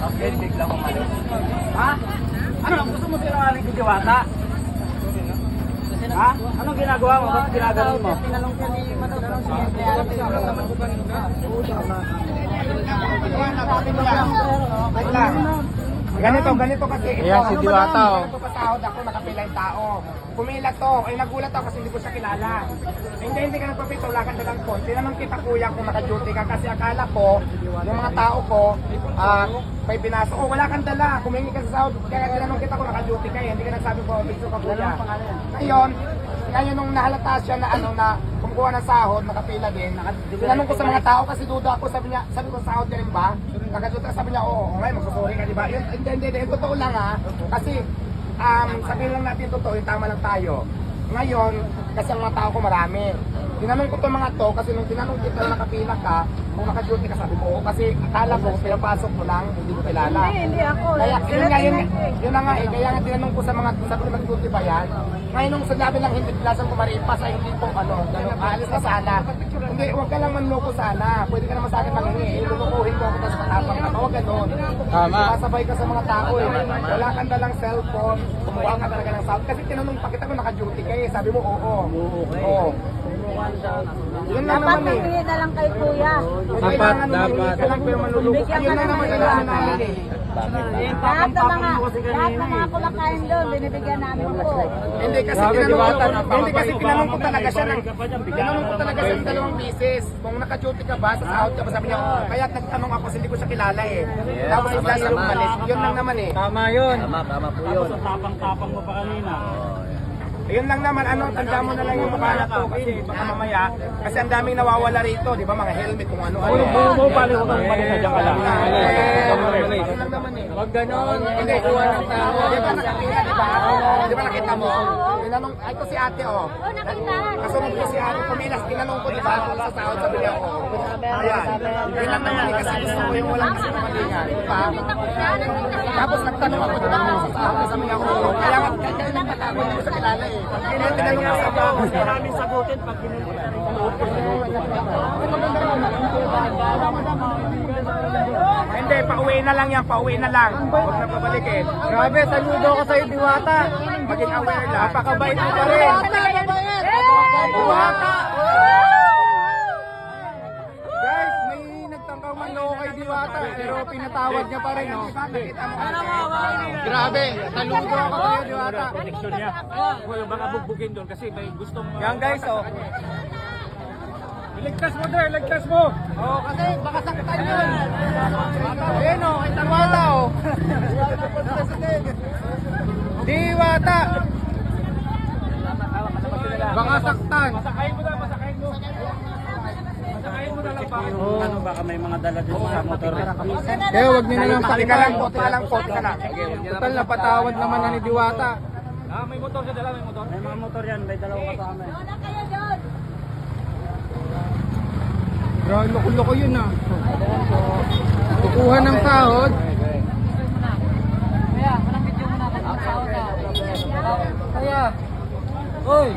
Tapos yan, biglang umalis. Ha? Ano? Gusto mo sinungaling si Diwata? Ha? Anong ginagawa mo? Bakit ginagawa mo? Tinanong siya ni Madam. Wait lang. Ganito kasi ito. Ayan, si Diwata, oh. Ganito pasahod ako, nakapila yung tao. Pumila to, ay nagulat ako kasi hindi ko siya kilala. Hindi ka nagpapito, wala kang dalang phone. Tinanong kita kuya kung naka-duty ka kasi akala ko, yung mga tao ko, may pinasok. Oh, wala kang dala, kumingi ka sa sahod. Kaya tinanong kita kung naka-duty ka, hindi ka nagsabi ko, picture ka kuya. Ngayon nung nahalata siya na na kumukuha ng sahod, nakapila din. Tinanong ko sa mga tao kasi duda ako, sabi ko sahod ka rin ba? Nakaduta, sabi niya, oo, ngayon magsusuri ka, di ba? Hindi, totoo lang ha. Kasi sabihin lang natin totoo, yung tama lang tayo. Ngayon, kasi ang mga tao ko marami. Tinanong ko itong mga to, kasi nung tinanong kita na nakapila ka, kung naka-duty ka, sabi ko, oo, kasi akala ko, pinapasok mo lang, hindi ko kilala. Hindi ako. Kaya, yun na nga eh, kaya nga tinanong ko sa mga, sabi ko, nag-duty ba yan? Ngayon nung sinabi lang, hindi pilasan ko maripas, ay hindi po, aalis ka sana. Hindi, huwag ka lang manloko sana. Pwede ka naman sa akin mangingi. Lulukuhin mo ako, tapos matapang ka. Huwag ganun. Tama. Kasabay ka sa mga tao eh. Wala kang dalang cellphone, kumuha ka talaga ng sound. Kasi tinanong pa kita kung naka-duty ka eh. Sabi mo, oo. Oo. Yun lang Dapat naman eh. nangyay na lang kay kuya. Dapat. Ka lang pero manluloko. Yun lang naman kailangan namin eh. Lahat ng mga kumakain doon, binibigyan namin po. Hindi kasi tinanong ko talaga siya ng tinanong ko talaga siya ng 2 beses kung naka-duty ka ba sa sahod ka ba, sabi niya kaya nagtanong ako kasi hindi ko siya kilala eh. Tapos bigla siya umalis. Yun lang naman eh. Tama yun. Tama po yun. Tapang-tapang mo pa kanina. Ayun lang naman, tanda mo na lang yung mukha na to kasi baka mamaya, kasi ang daming nawawala rito, di ba, mga helmet kung ano-ano. Pali ko kang balik na dyan ka lang. Ayun lang naman eh. Huwag ganon. Hindi, kuha ng tao. Di ba nakapila, di ba? Di ba nakita mo? Tinanong, ay ito si ate oh. Kasunod ko si ate, pumilas, tinanong ko di ba kung sa sahod, sabi niya oh. Ayan. Yun lang naman eh, kasi gusto ko yung walang kasi kamalingan. Di ba? Tapos nagtanong ako, di ba kung sa sahod, sabi niya oh. Kaya nga, kaya lang mata ko, hindi ko sa kilala eh. Kaya tinanong ko sa sahod. Maraming sagutin pag Hindi, pauwi na lang yan, pauwi na lang. Huwag na pabalikin. Grabe, saludo ko sa'yo, Diwata. Maging aware lang. Napakabait mo pa rin. Diwata! Guys, may nagtangkang manloko kay Diwata, pero pinatawad niya pa rin, no? Grabe, saludo ako sa'yo, Diwata. connection niya. Well, baka bugbugin doon kasi may gustong... Yan guys, oh. Iligtas mo there, iligtas mo! Oh, kasi baka saktan yun. Ayun, oh, kay Diwata, oh. Diwata! Baka saktan. Masakayin mo na, masakayin mo! Masakayin mo na lang ba? Ano, baka may mga dala dito sa motor. Kaya wag niyo na lang Pati ka lang, pakitaan. pati ka lang, pati ka lang. Total, napatawad naman na ni Diwata. May motor siya dala, may motor? May mga motor yan, may dalawa kasama. Wala kayo doon. Bro, loko-loko yun, ah. Kukuha ng sahod. Kaya, walang video mo na. Kaya, Kaya, oy,